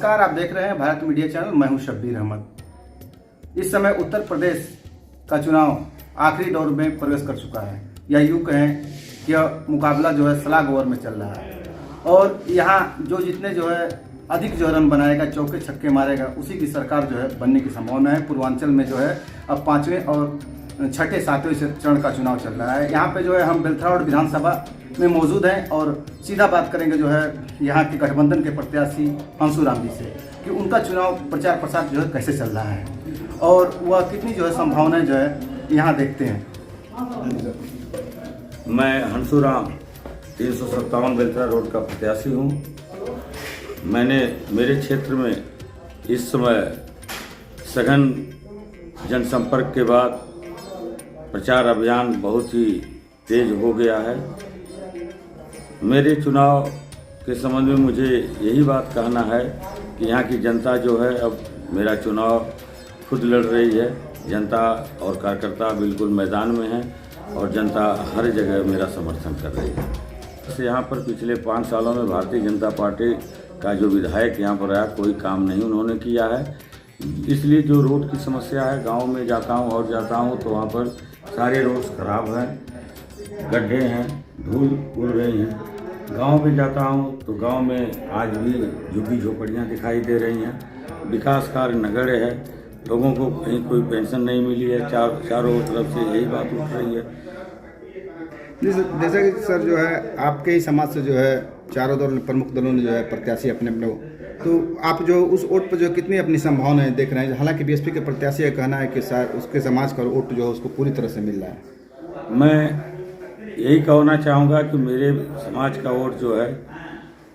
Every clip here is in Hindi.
नमस्कार, आप देख रहे हैं भारत मीडिया चैनल। मैं हूं शब्बीर अहमद। इस समय उत्तर प्रदेश का चुनाव आखिरी दौर में प्रवेश कर चुका है, या यूँ कहें कि यह मुकाबला जो है स्लग ओवर में चल रहा है। और यहाँ जो जितने जो है अधिक जो रन बनाएगा, चौके छक्के मारेगा, उसी की सरकार जो है बनने की संभावना है। पूर्वांचल में जो है अब 5वें और 6ठे 7वें चरण का चुनाव चल रहा है। यहाँ पे जो है हम बेलथरा विधानसभा में मौजूद हैं और सीधा बात करेंगे जो है यहाँ के गठबंधन के प्रत्याशी हंसूराम जी से कि उनका चुनाव प्रचार प्रसार जो है कैसे चल रहा है और वह कितनी जो है संभावनाएं जो है यहाँ देखते हैं। मैं हंसूराम 357 बेलथरा रोड का प्रत्याशी हूँ। मेरे क्षेत्र में इस समय सघन जनसंपर्क के बाद प्रचार अभियान बहुत ही तेज हो गया है। मेरे चुनाव के संबंध में मुझे यही बात कहना है कि यहाँ की जनता जो है अब मेरा चुनाव खुद लड़ रही है। जनता और कार्यकर्ता बिल्कुल मैदान में हैं और जनता हर जगह मेरा समर्थन कर रही है। जैसे यहाँ पर पिछले 5 सालों में भारतीय जनता पार्टी का जो विधायक यहाँ पर आया, कोई काम नहीं उन्होंने किया है। इसलिए जो रोड की समस्या है, गांव में जाता हूँ तो वहाँ पर सारे रोड्स खराब हैं, गड्ढे हैं, धूल उड़ रही हैं। गांव में जाता हूँ तो गांव में आज भी झुग्गी झोपड़ियाँ दिखाई दे रही हैं। विकास कार्य नगण्य है, लोगों को कहीं कोई पेंशन नहीं मिली है। चारों तरफ से यही बात उठ रही है। जैसा कि सर जो है आपके ही समाज से जो है चारों दल प्रमुख दलों ने जो है प्रत्याशी अपने तो आप जो उस वोट पर जो कितनी अपनी संभावनाएं देख रहे हैं? हालांकि बीएसपी के प्रत्याशी का कहना है कि उसके समाज का वोट जो है उसको पूरी तरह से मिल रहा है। मैं यही कहना चाहूँगा कि मेरे समाज का वोट जो है,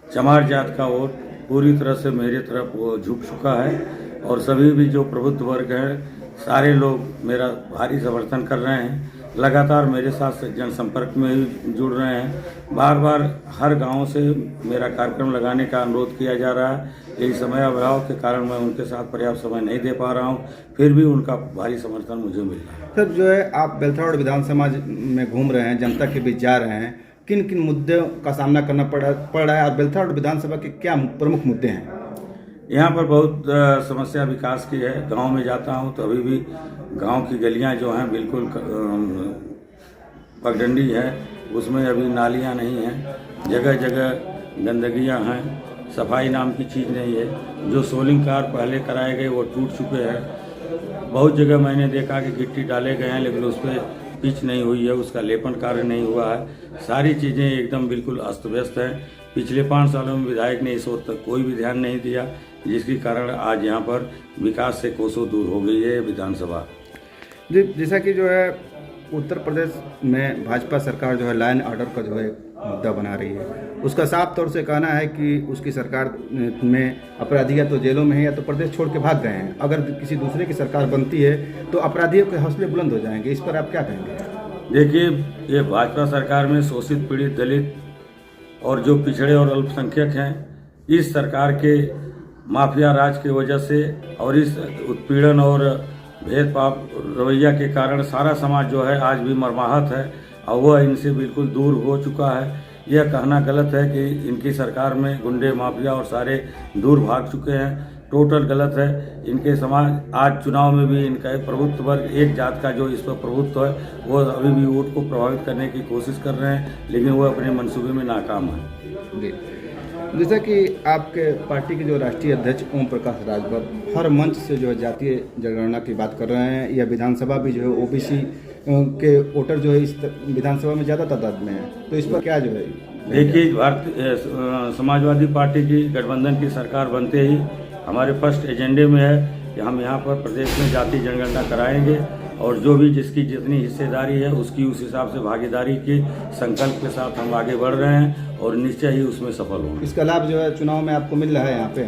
चमार जात का वोट पूरी तरह से मेरे तरफ वो झुक चुका है और सभी भी जो प्रबुद्ध वर्ग हैं सारे लोग मेरा भारी समर्थन कर रहे हैं। लगातार मेरे साथ जनसंपर्क में ही जुड़ रहे हैं। बार बार हर गांव से मेरा कार्यक्रम लगाने का अनुरोध किया जा रहा है, लेकिन समय अभाव के कारण मैं उनके साथ पर्याप्त समय नहीं दे पा रहा हूं। फिर भी उनका भारी समर्थन मुझे मिल रहा है। सर जो है आप बेलथरा विधानसभा में घूम रहे हैं, जनता के बीच जा रहे हैं, किन किन मुद्दों का सामना करना पड़ रहा है और बेलथरा विधानसभा के क्या प्रमुख मुद्दे हैं? यहाँ पर बहुत समस्या विकास की है। गांव में जाता हूँ तो अभी भी गांव की गलियाँ जो हैं बिल्कुल पगडंडी है, उसमें अभी नालियाँ नहीं हैं, जगह जगह गंदगियाँ हैं, सफाई नाम की चीज़ नहीं है। जो सोलिंग कार पहले कराए गए वो टूट चुके हैं। बहुत जगह मैंने देखा कि गिट्टी डाले गए हैं लेकिन उस पर पिच नहीं हुई है, उसका लेपन कार्य नहीं हुआ है। सारी चीज़ें एकदम बिल्कुल अस्त व्यस्त हैं। पिछले 5 सालों में विधायक ने इस ओर तक कोई भी ध्यान नहीं दिया, जिसके कारण आज यहाँ पर विकास से कोसों दूर हो गई है विधानसभा। जी, जैसा कि जो है उत्तर प्रदेश में भाजपा सरकार जो है लॉ एंड ऑर्डर का जो है मुद्दा बना रही है, उसका साफ तौर से कहना है कि उसकी सरकार में अपराधी या तो जेलों में है या तो प्रदेश छोड़ के भाग गए हैं। अगर किसी दूसरे की सरकार बनती है तो अपराधियों के हौसले बुलंद हो जाएंगे। इस पर आप क्या कहेंगे? देखिए, ये भाजपा सरकार में शोषित, पीड़ित, दलित और जो पिछड़े और अल्पसंख्यक हैं, इस सरकार के माफिया राज की वजह से और इस उत्पीड़न और भेदभाव रवैया के कारण सारा समाज जो है आज भी मर्माहत है और वह इनसे बिल्कुल दूर हो चुका है। यह कहना गलत है कि इनकी सरकार में गुंडे, माफिया और सारे दूर भाग चुके हैं। टोटल गलत है। इनके समाज आज चुनाव में भी इनका प्रभुत्व वर्ग, एक जात का जो इस पर प्रभुत्व है, वो अभी भी वोट को प्रभावित करने की कोशिश कर रहे हैं, लेकिन वो अपने मंसूबे में नाकाम है। जैसा कि आपके पार्टी के जो राष्ट्रीय अध्यक्ष ओम प्रकाश राजभर हर मंच से जो है जातीय जनगणना की बात कर रहे हैं, या विधानसभा भी जो है ओबीसी के वोटर जो है इस विधानसभा में ज़्यादा तादाद में है, तो इस पर क्या जो है? देखिए, भारतीय समाजवादी पार्टी की गठबंधन की सरकार बनते ही हमारे फर्स्ट एजेंडे में है कि हम यहाँ पर प्रदेश में जातीय जनगणना कराएंगे और जो भी जिसकी जितनी हिस्सेदारी है उसकी उस हिसाब से भागीदारी के संकल्प के साथ हम आगे बढ़ रहे हैं और निश्चय ही उसमें सफल होंगे। इसका लाभ जो है चुनाव में आपको मिल रहा है? यहाँ पे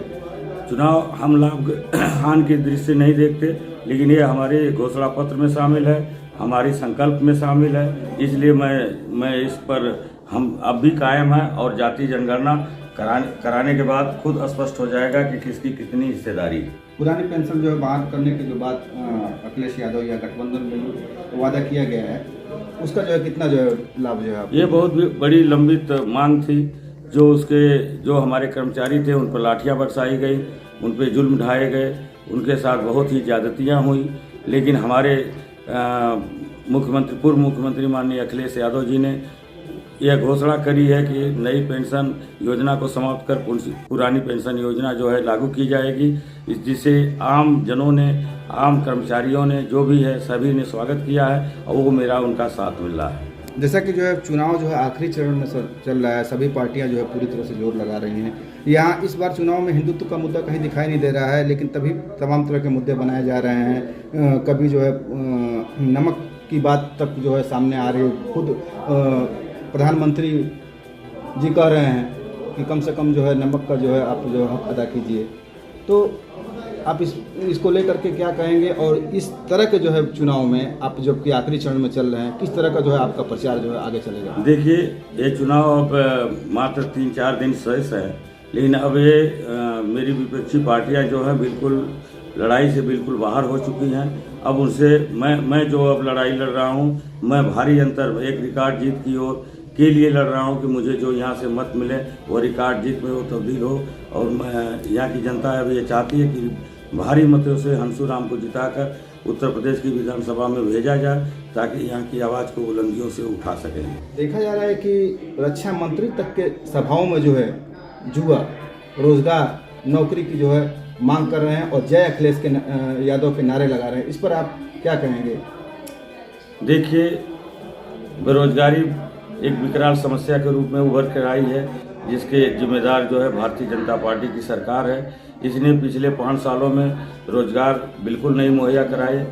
चुनाव हम लाभ हानि की दृष्टि से नहीं देखते, लेकिन ये हमारे घोषणा पत्र में शामिल है, हमारी संकल्प में शामिल है। इसलिए मैं इस पर हम अब भी कायम है और जातीय जनगणना कराने के बाद खुद स्पष्ट हो जाएगा कि किसकी कितनी हिस्सेदारी है। पुरानी पेंशन जो है बहाल करने की जो बात अखिलेश यादव या गठबंधन में वादा किया गया है, उसका जो है कितना जो है लाभ जो है? ये बहुत बड़ी लंबित मांग थी। जो हमारे कर्मचारी थे उन पर लाठियां बरसाई गई, उन पे जुल्म ढाए गए, उनके साथ बहुत ही ज़्यादतियाँ हुई। लेकिन हमारे पूर्व मुख्यमंत्री माननीय अखिलेश यादव जी ने यह घोषणा करी है कि नई पेंशन योजना को समाप्त कर पुरानी पेंशन योजना जो है लागू की जाएगी, जिसे आम जनों ने, आम कर्मचारियों ने, जो भी है सभी ने स्वागत किया है और वो मेरा उनका साथ मिल रहा है। जैसा कि जो है चुनाव जो है आखिरी चरण में चल रहा है, सभी पार्टियां जो है पूरी तरह से जोर लगा रही हैं। यहाँ इस बार चुनाव में हिंदुत्व का मुद्दा कहीं दिखाई नहीं दे रहा है, लेकिन तभी तमाम तरह के मुद्दे बनाए जा रहे हैं। कभी जो है नमक की बात तक जो है सामने आ रही है। खुद प्रधानमंत्री जी कह रहे हैं कि कम से कम जो है नमक का जो है आप जो हक अदा कीजिए। तो आप इसको लेकर के क्या कहेंगे, और इस तरह के जो है चुनाव में आप जबकि आखिरी चरण में चल रहे हैं, किस तरह का जो है आपका प्रचार जो है आगे चलेगा? देखिए, ये चुनाव अब मात्र 3-4 दिन शेष है, लेकिन अब ये मेरी विपक्षी पार्टियां जो है बिल्कुल लड़ाई से बिल्कुल बाहर हो चुकी हैं। अब उनसे मैं जो अब लड़ाई लड़ रहा हूँ, मैं भारी अंतर, एक रिकॉर्ड जीत की ओर के लिए लड़ रहा हूँ कि मुझे जो यहाँ से मत मिले वो रिकॉर्ड जीत में वो तब्दील हो। और मैं यहाँ की जनता अब ये चाहती है कि भारी मतों से हंसुराम को जिताकर उत्तर प्रदेश की विधानसभा में भेजा जाए, ताकि यहाँ की आवाज़ को बुलंदियों से उठा सकें। देखा जा रहा है कि रक्षा मंत्री तक के सभाओं में जो है जुआ, रोजगार, नौकरी की जो है मांग कर रहे हैं और जय अखिलेश यादव के नारे लगा रहे हैं। इस पर आप क्या कहेंगे? देखिए, बेरोजगारी एक विकराल समस्या के रूप में उभर कर आई है, जिसके जिम्मेदार जो है भारतीय जनता पार्टी की सरकार है। इसने पिछले 5 सालों में रोजगार बिल्कुल नहीं मुहैया कराए।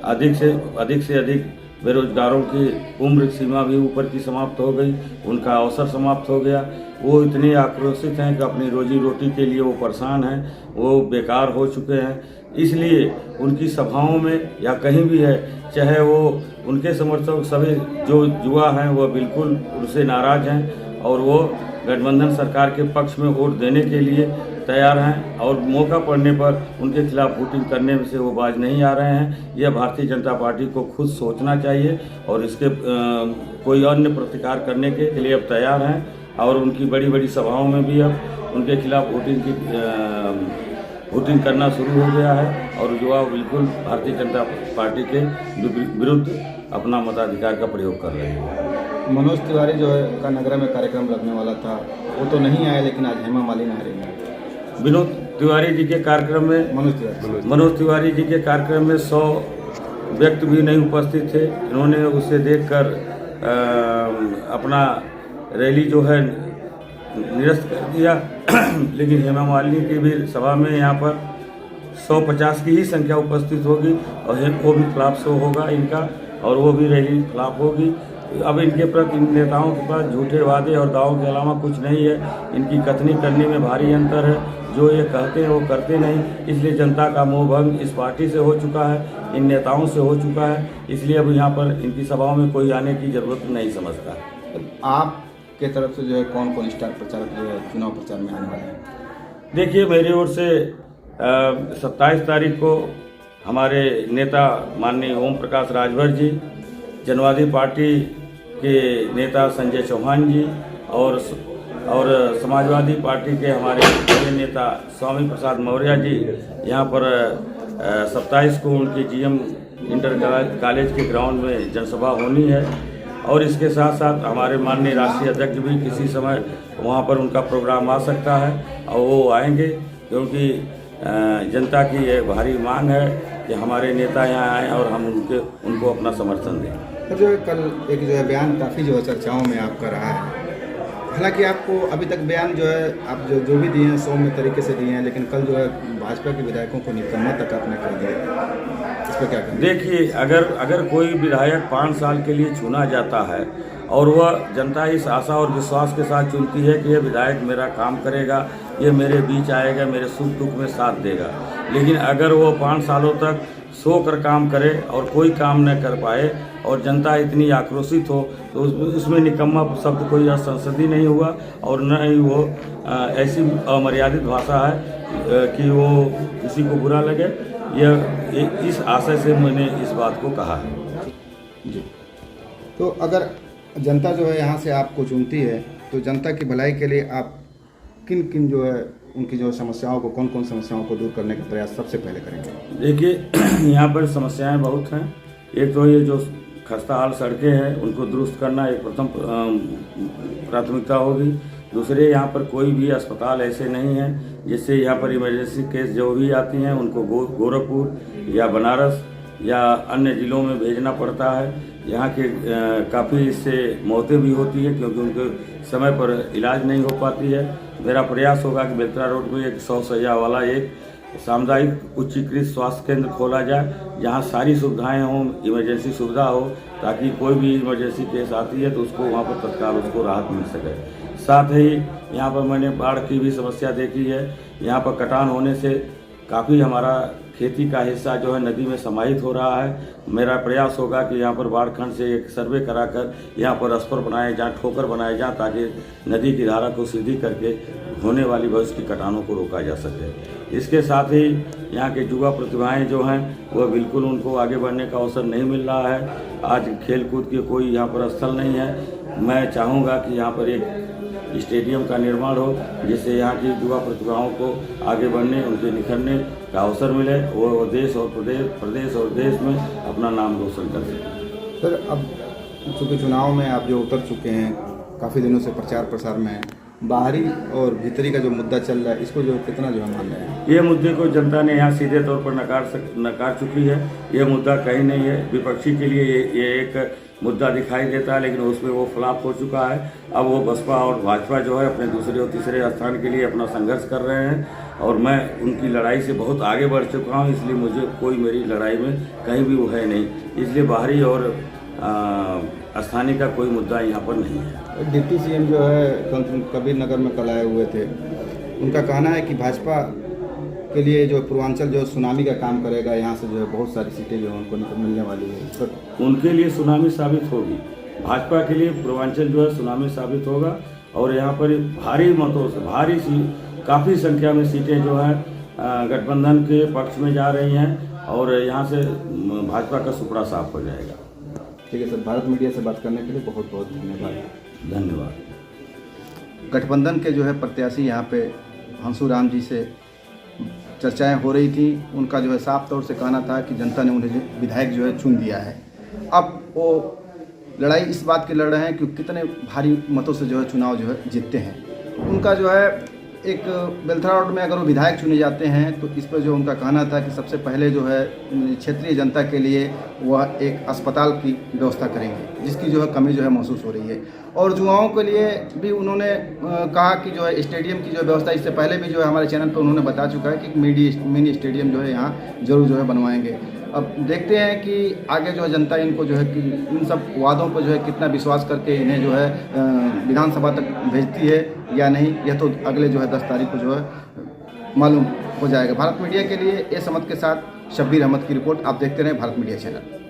अधिक से अधिक बेरोजगारों की उम्र सीमा भी ऊपर की समाप्त हो गई, उनका अवसर समाप्त हो गया। वो इतने आक्रोशित हैं कि अपनी रोजी रोटी के लिए वो परेशान हैं, वो बेकार हो चुके हैं। इसलिए उनकी सभाओं में या कहीं भी है, चाहे वो उनके समर्थक सभी जो युवा हैं वो बिल्कुल उनसे नाराज़ हैं और वो गठबंधन सरकार के पक्ष में वोट देने के लिए तैयार हैं, और मौका पड़ने पर उनके खिलाफ वोटिंग करने से वो बाज नहीं आ रहे हैं। यह भारतीय जनता पार्टी को खुद सोचना चाहिए और इसके कोई अन्य प्रतिकार करने के लिए अब तैयार हैं, और उनकी बड़ी बड़ी सभाओं में भी अब उनके खिलाफ वोटिंग करना शुरू हो गया है, और युवा बिल्कुल भारतीय जनता पार्टी के विरुद्ध अपना मताधिकार का प्रयोग कर रहे हैं। मनोज तिवारी जो है का नगरा में कार्यक्रम लगने वाला था, वो तो नहीं आया, लेकिन आज हेमा मालिनी आ रही है। मनोज तिवारी जी के कार्यक्रम में मनोज तिवारी जी के कार्यक्रम में 100 व्यक्ति भी नहीं उपस्थित थे। इन्होंने उसे देखकर अपना रैली जो है निरस्त कर दिया। लेकिन हेमा मालिनी की भी सभा में यहाँ पर 150 की ही संख्या उपस्थित होगी, और वो भी फ्लॉप शो होगा इनका, और वो भी रैली फ्लॉप होगी। अब इनके प्रति इन नेताओं के पास झूठे वादे और दावों के अलावा कुछ नहीं है। इनकी कथनी करने में भारी अंतर है, जो ये कहते हैं वो करते नहीं। इसलिए जनता का मोह भंग इस पार्टी से हो चुका है, इन नेताओं से हो चुका है। इसलिए अब यहाँ पर इनकी सभाओं में कोई आने की जरूरत नहीं समझता। आपके तरफ से जो है कौन कौन स्टार प्रचारक जो है चुनाव प्रचार में आने वाले हैं? देखिए, मेरी ओर से 27 तारीख को हमारे नेता माननीय ओम प्रकाश राजभर जी, जनवादी पार्टी के नेता संजय चौहान जी और समाजवादी पार्टी के हमारे बड़े नेता स्वामी प्रसाद मौर्य जी यहाँ पर 27 को उनके जीएम इंटर कॉलेज के ग्राउंड में जनसभा होनी है। और इसके साथ साथ हमारे माननीय राष्ट्रीय अध्यक्ष भी किसी समय वहाँ पर उनका प्रोग्राम आ सकता है, और वो आएंगे, क्योंकि जनता की ये भारी मांग है कि हमारे नेता यहाँ आएँ और हम उनको अपना समर्थन दें। तो जो है कल एक जो है बयान काफ़ी जो है चर्चाओं में आपका रहा है। हालांकि आपको अभी तक बयान जो है आप जो भी दिए हैं सौम्य तरीके से दिए हैं, लेकिन कल जो है भाजपा के विधायकों को निकम्मा तक आपने कह दिया। इस पर क्या कहें? देखिए, अगर कोई विधायक 5 साल के लिए चुना जाता है और वह जनता इस आशा और विश्वास के साथ चुनती है कि यह विधायक मेरा काम करेगा, ये मेरे बीच आएगा, मेरे सुख दुख में साथ देगा, लेकिन अगर वो 5 सालों तक सो कर काम करे और कोई काम न कर पाए और जनता इतनी आक्रोशित हो, तो उसमें निकम्मा शब्द कोई संसदीय नहीं हुआ, और न ही वो ऐसी अमर्यादित भाषा है कि वो किसी को बुरा लगे। यह इस आशय से मैंने इस बात को कहा है। जी, तो अगर जनता जो है यहाँ से आपको चुनती है, तो जनता की भलाई के लिए आप किन किन जो है उनकी जो समस्याओं को, कौन कौन समस्याओं को दूर करने का प्रयास सबसे पहले करेंगे? देखिए, यहाँ पर समस्याएं बहुत हैं। एक तो ये जो खस्ता हाल सड़कें हैं उनको दुरुस्त करना एक प्रथम प्राथमिकता होगी। दूसरे, यहाँ पर कोई भी अस्पताल ऐसे नहीं है जिससे यहाँ पर इमरजेंसी केस जो भी आती हैं उनको गोरखपुर या बनारस या अन्य ज़िलों में भेजना पड़ता है। यहाँ के काफ़ी इससे मौतें भी होती है क्योंकि उनके समय पर इलाज नहीं हो पाती है। मेरा प्रयास होगा कि बेलतरा रोड में एक 100 शैय्या वाला एक सामुदायिक उच्चीकृत स्वास्थ्य केंद्र खोला जाए, जहाँ सारी सुविधाएं हों, इमरजेंसी सुविधा हो, ताकि कोई भी इमरजेंसी केस आती है तो उसको वहाँ पर तत्काल उसको राहत मिल सके। साथ ही यहाँ पर मैंने बाढ़ की भी समस्या देखी है। यहाँ पर कटान होने से काफ़ी हमारा खेती का हिस्सा जो है नदी में समाहित हो रहा है। मेरा प्रयास होगा कि यहाँ पर बाढ़ खंड से एक सर्वे कराकर यहाँ पर स्पर बनाए जाएँ, ठोकर बनाए जाएँ, ताकि नदी की धारा को सीधी करके होने वाली भविष्य की कटानों को रोका जा सके। इसके साथ ही यहाँ के युवा प्रतिभाएं जो हैं वह बिल्कुल उनको आगे बढ़ने का अवसर नहीं मिल रहा है। आज खेल कूद के कोई यहाँ पर स्थल नहीं है। मैं चाहूँगा कि यहाँ पर एक स्टेडियम का निर्माण हो जिससे यहाँ की युवा प्रतिभाओं को आगे बढ़ने, उनके निखरने का अवसर मिले, वो देश और प्रदेश और देश में अपना नाम रोशन कर सकें। सर, अब चूँकि चुनाव में आप जो उतर चुके हैं, काफ़ी दिनों से प्रचार प्रसार में बाहरी और भीतरी का जो मुद्दा चल रहा है, इसको जो कितना जो है मान रहे हैं? ये मुद्दे को जनता ने यहाँ सीधे तौर पर नकार चुकी है। ये मुद्दा कहीं नहीं है। विपक्षी के लिए ये एक मुद्दा दिखाई देता है, लेकिन उसमें वो फ्लॉप हो चुका है। अब वो बसपा और भाजपा जो है अपने दूसरे और तीसरे स्थान के लिए अपना संघर्ष कर रहे हैं और मैं उनकी लड़ाई से बहुत आगे बढ़ चुका हूँ, इसलिए मुझे कोई मेरी लड़ाई में कहीं भी वो है नहीं। इसलिए बाहरी और स्थानीय का कोई मुद्दा यहाँ पर नहीं है। डिप्टी सीएम जो है कबीर नगर में कल आए हुए थे, उनका कहना है कि भाजपा के लिए जो पूर्वांचल जो सुनामी का काम करेगा, यहाँ से जो है बहुत सारी सीटें जो है उनको मिलने वाली है। तो उनके लिए सुनामी साबित होगी। भाजपा के लिए पूर्वांचल जो है सुनामी साबित होगा और यहाँ पर भारी मतों से काफ़ी संख्या में सीटें जो है गठबंधन के पक्ष में जा रही हैं और यहाँ से भाजपा का सुपड़ा साफ हो जाएगा। ठीक है सर, भारत मीडिया से बात करने के लिए बहुत बहुत धन्यवाद। धन्यवाद। गठबंधन के जो है प्रत्याशी यहाँ पे हंसुराम जी से चर्चाएं हो रही थी। उनका जो है साफ तौर से कहना था कि जनता ने उन्हें विधायक जो है चुन दिया है। अब वो लड़ाई इस बात की लड़ रहे हैं कि कितने भारी मतों से जो है चुनाव जो है जीतते हैं। उनका जो है एक बेलथरा रोड में अगर वो विधायक चुने जाते हैं तो इस पर जो उनका कहना था कि सबसे पहले जो है क्षेत्रीय जनता के लिए वह एक अस्पताल की व्यवस्था करेंगे, जिसकी जो है कमी जो है महसूस हो रही है। और युवाओं के लिए भी उन्होंने कहा कि जो है स्टेडियम की जो व्यवस्था, इससे पहले भी जो है हमारे चैनल पर उन्होंने बता चुका है कि मिनी स्टेडियम जो है यहाँ जरूर जो है बनवाएंगे। अब देखते हैं कि आगे जो है जनता इनको जो है कि इन सब वादों पर जो है कितना विश्वास करके इन्हें जो है विधानसभा तक भेजती है या नहीं, यह तो अगले जो है 10 तारीख को जो है मालूम हो जाएगा। भारत मीडिया के लिए ए समत के साथ शब्बीर अहमद की रिपोर्ट। आप देखते रहें भारत मीडिया चैनल।